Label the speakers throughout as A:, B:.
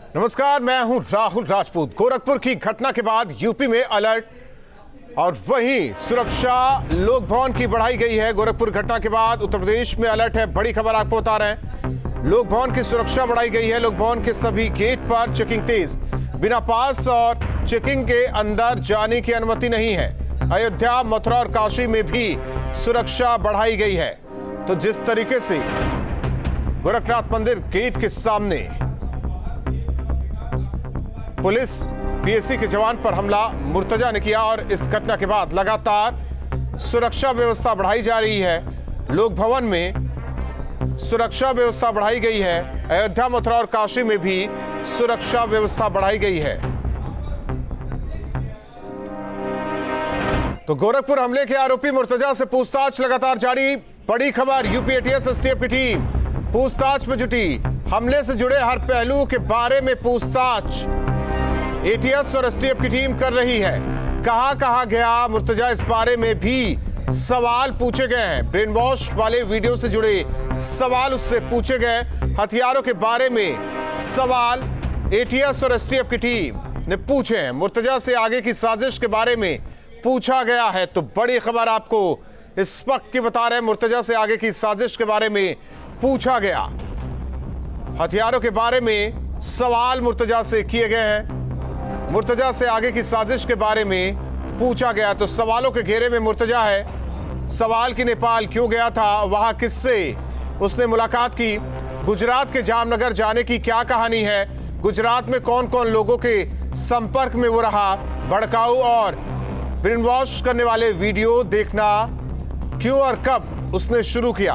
A: नमस्कार, मैं हूं राहुल राजपूत। गोरखपुर की घटना के बाद यूपी में अलर्ट और वहीं सुरक्षा लोक भवन की बढ़ाई गई है। गोरखपुर घटना के बाद उत्तर प्रदेश में अलर्ट है। बड़ी खबर आपको बता रहे हैं, लोक भवन की सुरक्षा बढ़ाई गई है। लोक भवन के सभी गेट पर चेकिंग तेज, बिना पास और चेकिंग के अंदर जाने की अनुमति नहीं है। अयोध्या, मथुरा और काशी में भी सुरक्षा बढ़ाई गई है। तो जिस तरीके से गोरखनाथ मंदिर गेट के सामने पुलिस पीएसी के जवान पर हमला मुर्तजा ने किया और इस घटना के बाद लगातार सुरक्षा व्यवस्था बढ़ाई जा रही है। लोक भवन में सुरक्षा व्यवस्था बढ़ाई गई है। अयोध्या, मथुरा और काशी में भी सुरक्षा व्यवस्था बढ़ाई गई है। तो गोरखपुर हमले के आरोपी मुर्तजा से पूछताछ लगातार जारी। बड़ी खबर, यूपी एटीएस एसटीएफ की टीम पूछताछ में जुटी। हमले से जुड़े हर पहलू के बारे में पूछताछ एटीएस और एसटीएफ की टीम कर रही है। कहां गया मुर्तजा, इस बारे में भी सवाल पूछे गए हैं। ब्रेन वॉश वाले वीडियो से जुड़े सवाल उससे पूछे गए। हथियारों के बारे में सवाल एटीएस और एसटीएफ की टीम ने पूछे हैं। मुर्तजा से आगे की साजिश के बारे में पूछा गया है। तो बड़ी खबर आपको इस वक्त की बता रहे हैं, मुर्तजा से आगे की साजिश के बारे में पूछा गया। हथियारों के बारे में सवाल मुर्तजा से किए गए हैं। मुर्तजा से आगे की साजिश के बारे में पूछा गया। तो सवालों के घेरे में मुर्तजा है। सवाल कि नेपाल क्यों गया था, वहां किससे उसने मुलाकात की, गुजरात के जामनगर जाने की क्या कहानी है, गुजरात में कौन कौन लोगों के संपर्क में वो रहा, भड़काऊ और ब्रेन वॉश करने वाले वीडियो देखना क्यों और कब उसने शुरू किया,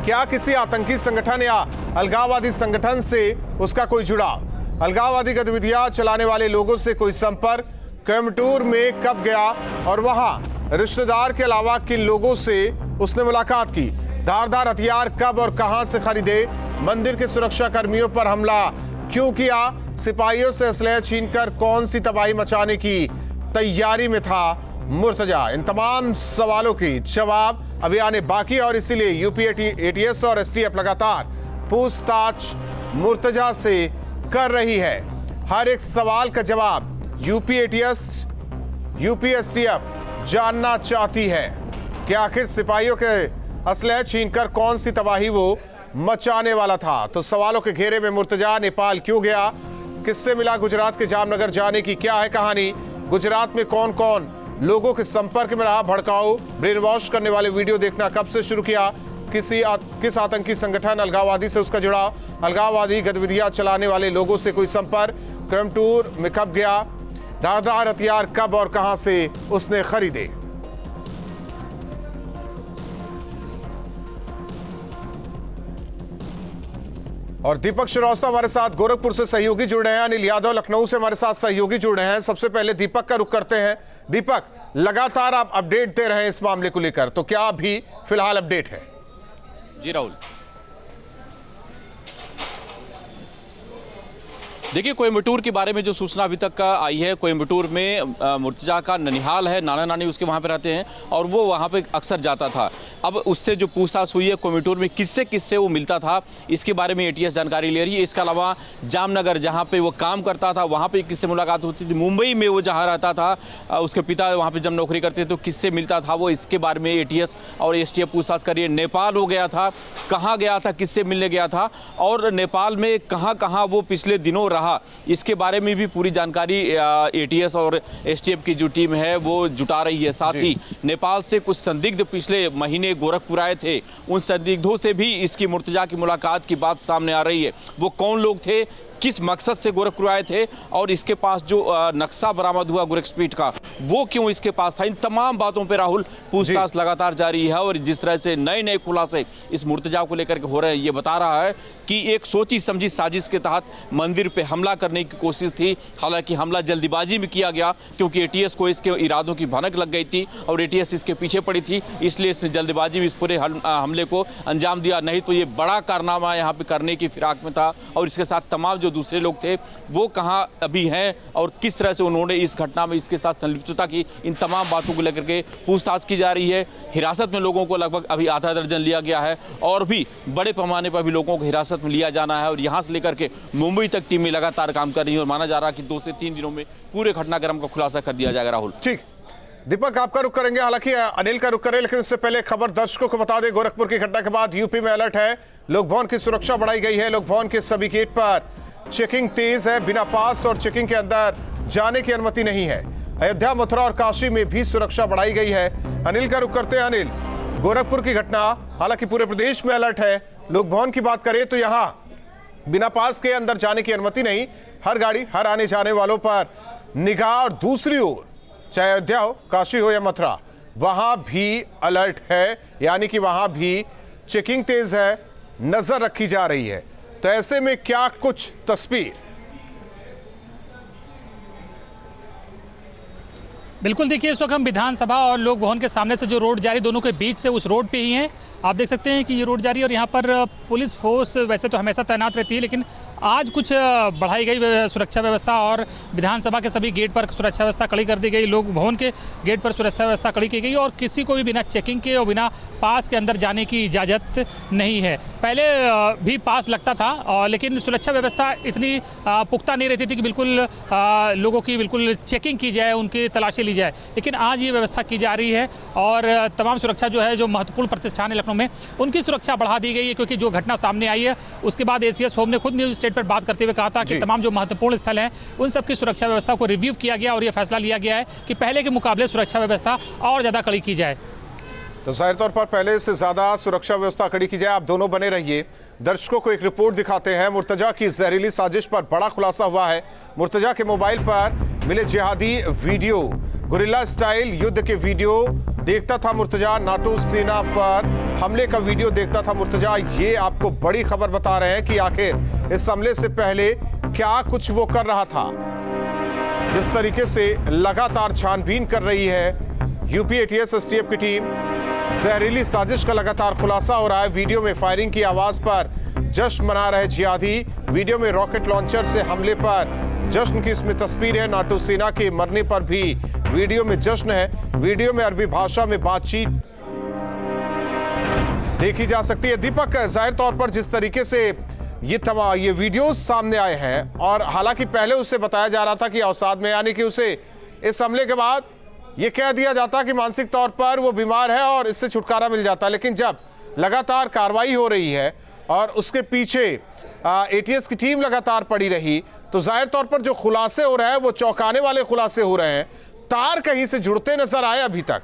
A: क्या किसी आतंकी संगठन या अलगाववादी संगठन से उसका कोई जुड़ाव, अलगाववादी गतिविधियां चलाने वाले लोगों से कोई संपर्क, कोयम्बटूर में कब गया और वहां रिश्तेदार के अलावा किन लोगों से उसने मुलाकात की, धारदार हथियार कब और कहां से खरीदे, मंदिर के सुरक्षा कर्मियों पर हमला क्यों किया, सिपाहियों से असलहा छीनकर कौन सी तबाही मचाने की तैयारी में था मुर्तजा। इन तमाम सवालों के जवाब अभी आने बाकी और इसीलिए यूपी एटीएस और एसटीएफ लगातार पूछताछ मुर्तजा से कर रही है। हर एक सवाल का जवाब यूपी एटीएस, यूपी एसटीएफ जानना चाहती है कि आखिर सिपाहियों के असलहा छीनकर कौन सी तबाही वो मचाने वाला था। तो सवालों के घेरे में मुर्तजा नेपाल क्यों गया, किससे मिला, गुजरात के जामनगर जाने की क्या है कहानी, गुजरात में कौन कौन लोगों के संपर्क में रहा, भड़काऊ ब्रेन वॉश करने वाले वीडियो देखना कब से शुरू किया, किस आतंकी संगठन अलगाववादी से उसका जुड़ाव, अलगाववादी गतिविधियां चलाने वाले लोगों से कोई संपर्क, कोयम्बटूर में कब गया, धारदार हथियार कब और कहां से उसने खरीदे। और दीपक श्रीवास्तव हमारे साथ गोरखपुर से सहयोगी जुड़ रहे हैं, अनिल यादव लखनऊ से हमारे साथ सहयोगी जुड़ रहे हैं। सबसे पहले दीपक का रुख करते हैं। दीपक, लगातार आप अपडेट दे रहे हैं इस मामले को लेकर, तो क्या अभी फिलहाल अपडेट है?
B: जी राहुल, देखिए कोयम्बटूर के बारे में जो सूचना अभी तक आई है, कोयम्बटूर में मुर्तजा का ननिहाल है, नाना नानी उसके वहाँ पे रहते हैं और वो वहाँ पे अक्सर जाता था। अब उससे जो पूछताछ हुई है कोयम्बटूर में किससे किससे वो मिलता था, इसके बारे में एटीएस जानकारी ले रही है। इसके अलावा जामनगर जहाँ पे वो काम करता था वहाँ पे किससे मुलाकात होती थी, मुंबई में वो जहाँ रहता था उसके पिता वहाँ पर जब नौकरी करते थे तो किससे मिलता था वो, इसके बारे में एटीएस और एसटीएफ पूछताछ कर रही है। नेपाल वो गया था, कहाँ गया था, किससे मिलने गया था और नेपाल में कहाँ वो पिछले दिनों रहा, इसके बारे में भी पूरी जानकारी एटीएस और एसटीएफ की जो टीम है वो जुटा रही है। साथ ही नेपाल से कुछ संदिग्ध पिछले महीने गोरखपुर आए थे, उन संदिग्धों से भी इसकी मुर्तजा की मुलाकात की बात सामने आ रही है। वो कौन लोग थे, किस मकसद से गोरखपुर आए थे और इसके पास जो नक्शा बरामद हुआ गोरखस्पीड का वो क्यों इसके पास था, इन तमाम बातों पे राहुल पूछताछ लगातार जारी है। और जिस तरह से नए नए खुलासे इस मुर्तजा को लेकर के हो रहे हैं, ये बता रहा है कि एक सोची समझी साजिश के तहत मंदिर पे हमला करने की कोशिश थी। हालांकि हमला जल्दीबाजी में किया गया क्योंकि एटीएस को इसके इरादों की भनक लग गई थी और एटीएस इसके पीछे पड़ी थी, इसलिए इसने जल्दबाजी में इस पूरे हमले को अंजाम दिया। नहीं तो ये बड़ा कारनामा यहाँ पे करने की फिराक में था और इसके साथ तमाम जो दूसरे लोग थे वो कहाँ अभी हैं और किस तरह से उन्होंने इस घटना में इसके साथ संलिप्तता की, इन तमाम बातों को लेकर के पूछताछ की जा रही है। हिरासत में लोगों को लगभग अभी आधा दर्जन लिया गया है और भी बड़े पैमाने पर भी लोगों को हिरासत में लिया जाना है और यहाँ से लेकर के मुंबई तक टीमें लगातार काम कर रही है और माना जा रहा है कि 2 से 3 दिनों में पूरे घटनाक्रम का खुलासा कर दिया जाएगा। राहुल,
A: ठीक, दीपक आपका रुख करेंगे, हालांकि अनिल का रुख करें, लेकिन उससे पहले खबर दर्शकों को बता दें। गोरखपुर की घटना के बाद यूपी में अलर्ट है, लोक भवन की सुरक्षा बढ़ाई गई है। लोक भवन के सभी गेट पर चेकिंग तेज है, बिना पास और चेकिंग के अंदर जाने की अनुमति नहीं है। अयोध्या, मथुरा और काशी में भी सुरक्षा बढ़ाई गई है। अनिल का रुख करते हैं। अनिल, गोरखपुर की घटना, हालांकि पूरे प्रदेश में अलर्ट है। लोक भवन की बात करें तो यहां बिना पास के अंदर जाने की अनुमति नहीं, हर गाड़ी, हर आने जाने वालों पर निगाह। और दूसरी ओर चाहे अयोध्या हो, काशी हो या मथुरा, वहां भी अलर्ट है, यानी कि वहां भी चेकिंग तेज है, नजर रखी जा रही है। तो ऐसे में क्या कुछ तस्वीर?
C: बिल्कुल, देखिए इस वक्त हम विधानसभा और लोक भवन के सामने से जो रोड जा रही, दोनों के बीच से उस रोड पे ही हैं। आप देख सकते हैं कि ये रोड जा रही है और यहाँ पर पुलिस फोर्स वैसे तो हमेशा तैनात रहती है, लेकिन आज कुछ बढ़ाई गई सुरक्षा व्यवस्था और विधानसभा के सभी गेट पर सुरक्षा व्यवस्था कड़ी कर दी गई। लोक भवन के गेट पर सुरक्षा व्यवस्था कड़ी की गई और किसी को भी बिना चेकिंग के और बिना पास के अंदर जाने की इजाज़त नहीं है। पहले भी पास लगता था लेकिन सुरक्षा व्यवस्था इतनी पुख्ता नहीं रहती थी कि बिल्कुल लोगों की बिल्कुल चेकिंग की जाए, उनकी तलाशी ली जाए। लेकिन आज ये व्यवस्था की जा रही है और तमाम सुरक्षा जो है, जो महत्वपूर्ण प्रतिष्ठान है लखनऊ में, उनकी सुरक्षा बढ़ा दी गई है। क्योंकि जो घटना सामने आई है उसके बाद एसीएस होम ने खुद न्यूज स्टेट पर बात करते हुए कहा था कि तमाम जो महत्वपूर्ण स्थल हैं उन सब की सुरक्षा व्यवस्था को रिव्यू किया गया और ये फैसला लिया गया है कि पहले के मुकाबले सुरक्षा व्यवस्था और ज़्यादा कड़ी की जाए।
A: तो जाहिर तौर पर पहले से ज्यादा सुरक्षा व्यवस्था कड़ी की जाए। आप दोनों बने रहिए, दर्शकों को एक रिपोर्ट दिखाते हैं। मुर्तजा की जहरीली साजिश पर बड़ा खुलासा हुआ है। मुर्तजा के मोबाइल पर मिले जिहादी वीडियो, गुरिल्ला स्टाइल युद्ध के वीडियो देखता था मुर्तजा, नाटो सेना पर हमले का वीडियो देखता था मुर्तजा। ये आपको बड़ी खबर बता रहे हैं कि आखिर इस हमले से पहले क्या कुछ वो कर रहा था। जिस तरीके से लगातार छानबीन कर रही है यूपी एटीएस एसटीएफ की टीम, जहरीली साजिश का लगातार खुलासा हो रहा है। वीडियो में फायरिंग की आवाज पर जश्न मना रहे जिहादी, वीडियो में रॉकेट लॉन्चर से हमले पर जश्न की इसमें तस्वीर है। नाटो सेना के मरने पर भी वीडियो में जश्न है। वीडियो में अरबी भाषा में बातचीत देखी जा सकती है। दीपक, जाहिर तौर पर जिस तरीके से ये वीडियो सामने आए हैं और हालांकि पहले उसे बताया जा रहा था कि अवसाद में, यानी कि उसे इस हमले के बाद ये कह दिया जाता कि मानसिक तौर पर वो बीमार है और इससे छुटकारा मिल जाता, लेकिन जब लगातार कार्रवाई हो रही है और उसके पीछे एटीएस की टीम लगातार पड़ी रही, तो जाहिर तौर पर जो खुलासे हो रहे हैं वो चौंकाने वाले खुलासे हो रहे हैं। तार कहीं से जुड़ते नजर आए अभी तक?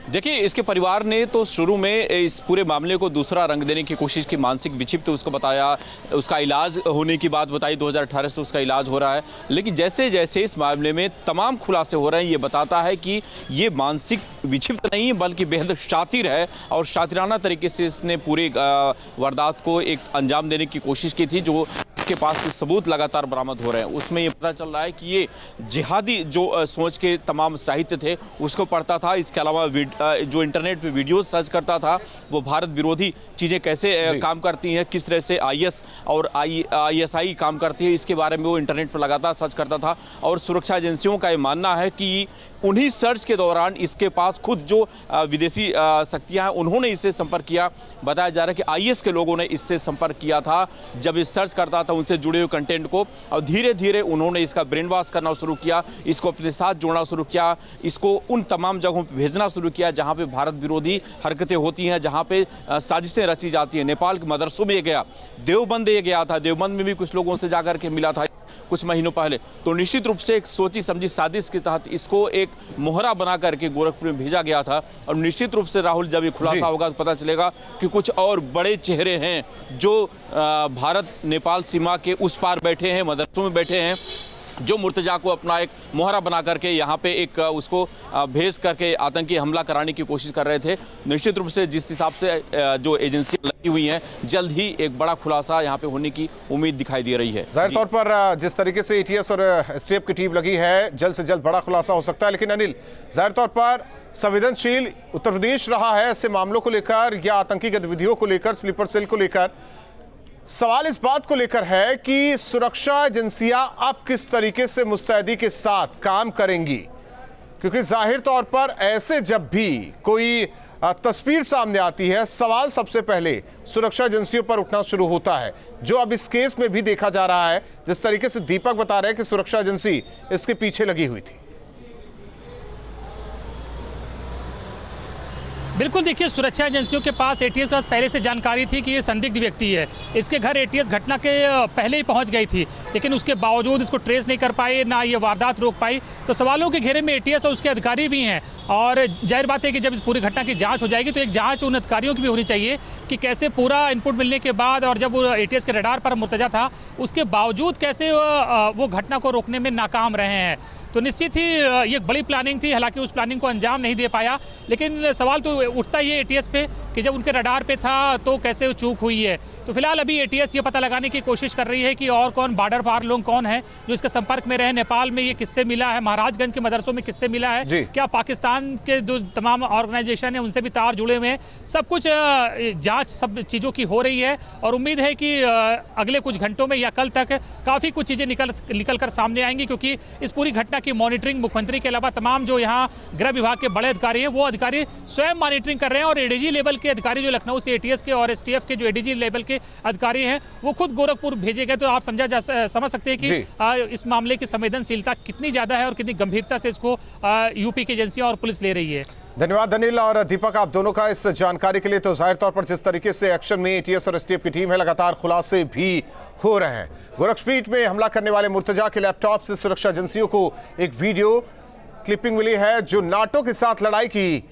B: देखिए, इसके परिवार ने तो शुरू में इस पूरे मामले को दूसरा रंग देने की कोशिश की, मानसिक विक्षिप्त उसको बताया, उसका इलाज होने की बात बताई, 2018 से उसका इलाज हो रहा है। लेकिन जैसे जैसे इस मामले में तमाम खुलासे हो रहे हैं, ये बताता है कि ये मानसिक विक्षिप्त नहीं बल्कि बेहद शातिर है और शातिराना तरीके से इसने पूरे वारदात को एक अंजाम देने की कोशिश की थी। जो इसके पास से सबूत लगातार बरामद हो रहे हैं उसमें ये पता चल रहा है कि ये जिहादी जो सोच के तमाम साहित्य थे उसको पढ़ता था। इसके अलावा जो इंटरनेट पे वीडियो सर्च करता था, वो भारत विरोधी चीज़ें कैसे काम करती हैं, किस तरह से आईएस और आईएसआई काम करती है, इसके बारे में वो इंटरनेट पर लगातार सर्च करता था। और सुरक्षा एजेंसियों का ये मानना है कि उन्हीं सर्च के दौरान इसके पास खुद जो विदेशी शक्तियां हैं उन्होंने इससे संपर्क किया। बताया जा रहा है कि आईएस के लोगों ने इससे संपर्क किया था जब ये सर्च करता था उनसे जुड़े हुए कंटेंट को, और धीरे धीरे उन्होंने इसका ब्रेन वॉश करना शुरू किया, इसको अपने साथ जोड़ना शुरू किया, इसको उन तमाम जगहों पर भेजना शुरू किया जहाँ पे भारत विरोधी हरकतें होती हैं, जहाँ पे साजिशें रची जाती हैं। नेपाल के मदरसों में ये गया, देवबंद ये गया था, देवबंद में भी कुछ लोगों से जाकर के मिला था कुछ महीनों पहले। तो निश्चित रूप से एक सोची समझी साजिश के तहत इसको एक मोहरा बना करके गोरखपुर में भेजा गया था। और निश्चित रूप से राहुल, जब ये खुलासा होगा तो पता चलेगा कि कुछ और बड़े चेहरे हैं जो भारत नेपाल सीमा के उस पार बैठे हैं, मदरसों में बैठे हैं, जो मुर्तजा को अपना एक मोहरा बना करके यहाँ पे एक उसको भेज करके आतंकी हमला कराने की कोशिश कर रहे थे। निश्चित रूप से जिस हिसाब से जो एजेंसियां लगी हुई हैं, जल्द ही एक बड़ा खुलासा यहाँ पे होने की उम्मीद दिखाई दे रही है।
A: जाहिर तौर पर जिस तरीके से एटीएस और एसटीएफ की टीम लगी है, जल्द से जल्द बड़ा खुलासा हो सकता है। लेकिन अनिल, जाहिर तौर पर संवेदनशील उत्तर प्रदेश रहा है ऐसे मामलों को लेकर या आतंकी गतिविधियों को लेकर, स्लीपर सेल को लेकर। सवाल इस बात को लेकर है कि सुरक्षा एजेंसियां अब किस तरीके से मुस्तैदी के साथ काम करेंगी, क्योंकि जाहिर तौर पर ऐसे जब भी कोई तस्वीर सामने आती है, सवाल सबसे पहले सुरक्षा एजेंसियों पर उठना शुरू होता है, जो अब इस केस में भी देखा जा रहा है। जिस तरीके से दीपक बता रहे हैं कि सुरक्षा एजेंसी इसके पीछे लगी हुई थी।
C: बिल्कुल, देखिए सुरक्षा एजेंसियों के पास एटीएस के पास पहले से जानकारी थी कि ये संदिग्ध व्यक्ति है। इसके घर एटीएस घटना के पहले ही पहुंच गई थी, लेकिन उसके बावजूद इसको ट्रेस नहीं कर पाए, ना ये वारदात रोक पाई। तो सवालों के घेरे में एटीएस और उसके अधिकारी भी हैं। और जाहिर बात है कि जब इस पूरी घटना की जांच हो जाएगी तो एक जांच उन अधिकारियों की भी होनी चाहिए कि कैसे पूरा इनपुट मिलने के बाद, और जब वो एटीएस के रडार पर मुर्तजा था, उसके बावजूद कैसे वो घटना को रोकने में नाकाम रहे हैं। तो निश्चित ही ये एक बड़ी प्लानिंग थी, हालांकि उस प्लानिंग को अंजाम नहीं दे पाया। लेकिन सवाल तो उठता ही है एटीएस पे कि जब उनके रडार पे था तो कैसे चूक हुई है। तो फिलहाल अभी एटीएस ये पता लगाने की कोशिश कर रही है कि और कौन बॉर्डर पार लोग कौन है जो इसके संपर्क में रहे। नेपाल में ये किससे मिला है, महाराजगंज के मदरसों में किससे मिला है, क्या पाकिस्तान के जो तमाम ऑर्गेनाइजेशन है उनसे भी तार जुड़े हुए हैं। सब कुछ जाँच सब चीज़ों की हो रही है और उम्मीद है कि अगले कुछ घंटों में या कल तक काफ़ी कुछ चीज़ें निकल कर सामने आएंगी, क्योंकि इस पूरी घटना की मॉनिटरिंग मुख्यमंत्री के अलावा तमाम जो यहाँ गृह विभाग के बड़े अधिकारी हैं वो अधिकारी स्वयं मॉनिटरिंग कर रहे हैं। और एडीजी लेवल के अधिकारी जो लखनऊ से एटीएस के और एसटीएफ के जो एडीजी लेवल के अधिकारी हैं वो खुद गोरखपुर भेजे गए। तो आप समझ सकते हैं कि इस मामले की संवेदनशीलता कितनी ज़्यादा है और कितनी गंभीरता से इसको यूपी की एजेंसियां और पुलिस ले रही है।
A: धन्यवाद अनिल और दीपक, आप दोनों का इस जानकारी के लिए। तो जाहिर तौर पर जिस तरीके से एक्शन में एटीएस और एसटीएफ की टीम है, लगातार खुलासे भी हो रहे हैं। गोरखपीठ में हमला करने वाले मुर्तजा के लैपटॉप से सुरक्षा एजेंसियों को एक वीडियो क्लिपिंग मिली है जो नाटो के साथ लड़ाई की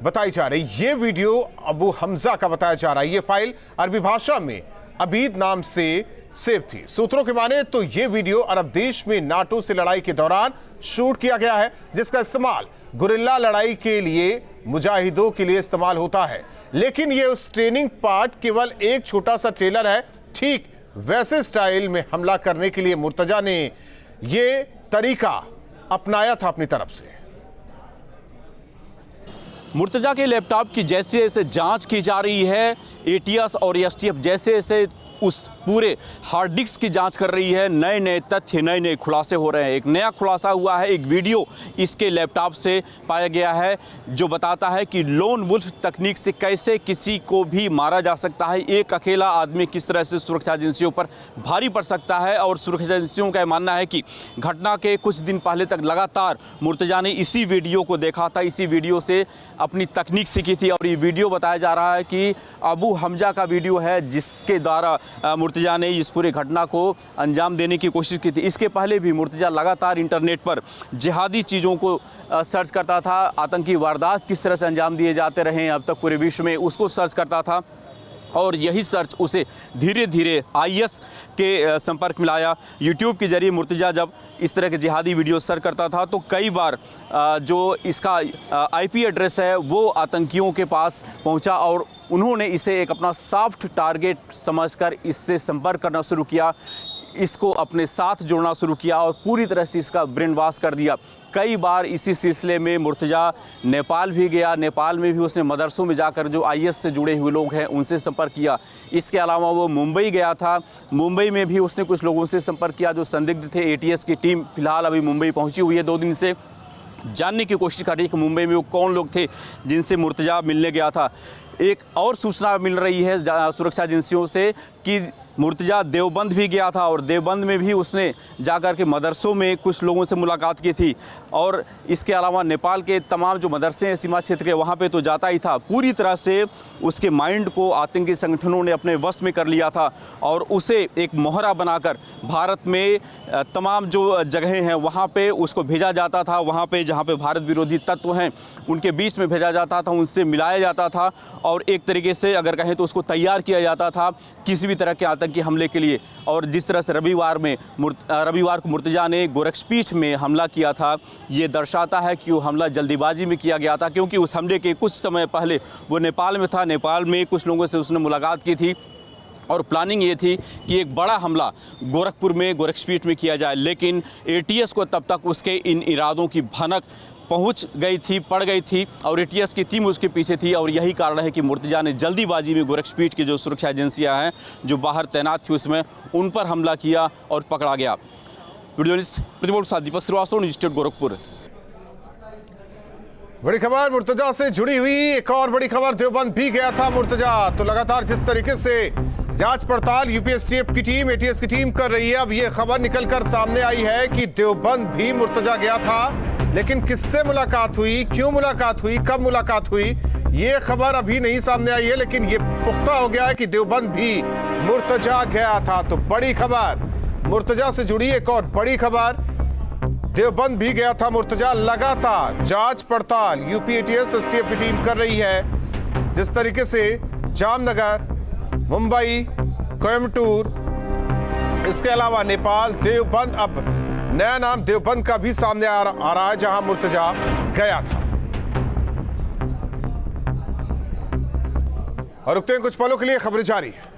A: बताई जा रही। ये वीडियो अबू हमजा का बताया जा रहा है। ये फाइल अरबी भाषा में अबीद नाम से सेव थी। सूत्रों की माने तो ये वीडियो अरब देश में नाटो से लड़ाई के दौरान शूट किया गया है, जिसका इस्तेमाल गुरिल्ला लड़ाई के लिए मुजाहिदों के लिए इस्तेमाल होता है। लेकिन ये उस ट्रेनिंग पार्ट केवल एक छोटा सा ट्रेलर है। ठीक वैसे स्टाइल में हमला करने के लिए मुर्तजा ने ये तरीका अपनाया था अपनी तरफ से।
B: मुर्तजा के लैपटॉप की जैसे जैसे जांच की जा रही है, एटीएस और एसटीएफ जैसे जैसे उस पूरे हार्ड डिस्क की जांच कर रही है, नए नए तथ्य, नए नए खुलासे हो रहे हैं। एक नया खुलासा हुआ है, एक वीडियो इसके लैपटॉप से पाया गया है जो बताता है कि लोन वुल्फ तकनीक से कैसे किसी को भी मारा जा सकता है। एक अकेला आदमी किस तरह से सुरक्षा एजेंसियों पर भारी पड़ सकता है। और सुरक्षा एजेंसियों का मानना है कि घटना के कुछ दिन पहले तक लगातार मुर्तजा ने इसी वीडियो को देखा था, इसी वीडियो से अपनी तकनीक सीखी थी। और ये वीडियो बताया जा रहा है कि अबू हमजा का वीडियो है जिसके द्वारा मुर्तजा ने इस पूरी घटना को अंजाम देने की कोशिश की थी। इसके पहले भी मुर्तजा लगातार इंटरनेट पर जिहादी चीज़ों को सर्च करता था, आतंकी वारदात किस तरह से अंजाम दिए जाते रहे हैं अब तक पूरे विश्व में, उसको सर्च करता था। और यही सर्च उसे धीरे धीरे आईएस के संपर्क में लाया। यूट्यूब के जरिए मुर्तजा जब इस तरह के जिहादी वीडियो सर्च करता था तो कई बार जो इसका आईपी एड्रेस है वो आतंकियों के पास पहुंचा और उन्होंने इसे एक अपना सॉफ्ट टारगेट समझकर इससे संपर्क करना शुरू किया, इसको अपने साथ जोड़ना शुरू किया और पूरी तरह से इसका ब्रेन वॉश कर दिया। कई बार इसी सिलसिले में मुर्तजा नेपाल भी गया, नेपाल में भी उसने मदरसों में जाकर जो आईएस से जुड़े हुए लोग हैं उनसे संपर्क किया। इसके अलावा वो मुंबई गया था, मुंबई में भी उसने कुछ लोगों से संपर्क किया जो संदिग्ध थे। एटीएस की टीम फिलहाल अभी मुंबई पहुंची हुई है, 2 दिन से जानने की कोशिश कर रही है कि मुंबई में वो कौन लोग थे जिनसे मुर्तजा मिलने गया था। एक और सूचना मिल रही है सुरक्षा एजेंसियों से कि मुर्तजा देवबंद भी गया था और देवबंद में भी उसने जाकर के मदरसों में कुछ लोगों से मुलाकात की थी। और इसके अलावा नेपाल के तमाम जो मदरसे हैं सीमा क्षेत्र के वहाँ पे तो जाता ही था। पूरी तरह से उसके माइंड को आतंकी संगठनों ने अपने वश में कर लिया था और उसे एक मोहरा बनाकर भारत में तमाम जो जगहें हैं वहाँ पे उसको भेजा जाता था। वहाँ पे जहाँ पे भारत विरोधी तत्व हैं उनके बीच में भेजा जाता था, उनसे मिलाया जाता था और एक तरीके से अगर कहें तो उसको तैयार किया जाता था किसी भी तरह के आतंकी हमले के लिए। और जिस तरह से रविवार को मुर्तजा ने गोरखपीठ में हमला किया था, ये दर्शाता है कि वो हमला जल्दीबाजी में किया गया था, क्योंकि उस हमले के कुछ समय पहले वो नेपाल में था, नेपाल में कुछ लोगों से उसने मुलाकात की थी और प्लानिंग ये थी कि एक बड़ा हमला गोरखपुर में गोरखपीठ में किया जाए। लेकिन एटीएस को तब तक उसके इन इरादों की भनक पहुंच गई थी, पड़ गई थी और एटीएस की टीम उसके पीछे थी। और यही कारण है कि मुर्तजा ने जल्दीबाजी में गोरखपीठ की जो सुरक्षा एजेंसियां हैं जो बाहर तैनात थी उसमें उन पर हमला किया और पकड़ा गया। वीडियो जर्नलिस्ट प्रतिपल के साथ दीपक श्रीवास्तव, न्यूज स्टेट गोरखपुर।
A: बड़ी खबर मुर्तजा से जुड़ी हुई, एक और बड़ी खबर, देवबंद भी गया था मुर्तजा। तो लगातार जिस तरीके से जांच पड़ताल यूपी एसटीएफ की टीम, एटीएस की टीम कर रही है, अब ये खबर निकलकर सामने आई है कि देवबंद भी मुर्तजा गया था। लेकिन किससे मुलाकात हुई, क्यों मुलाकात हुई, कब मुलाकात हुई, ये खबर अभी नहीं सामने आई है। लेकिन ये पुख्ता हो गया है कि देवबंद भी मुर्तजा गया था। तो बड़ी खबर मुर्तजा से जुड़ी, एक और बड़ी खबर, देवबंद भी गया था मुर्तजा। लगातार जांच पड़ताल यूपी एटीएस एसटीएफ की टीम कर रही है। जिस तरीके से जामनगर, मुंबई, कोयम्बटूर, इसके अलावा नेपाल, देवबंद, अब नया नाम देवबंद का भी सामने आ रहा है जहां मुर्तजा गया था। और रुकते हैं कुछ पलों के लिए, खबरें जारी है।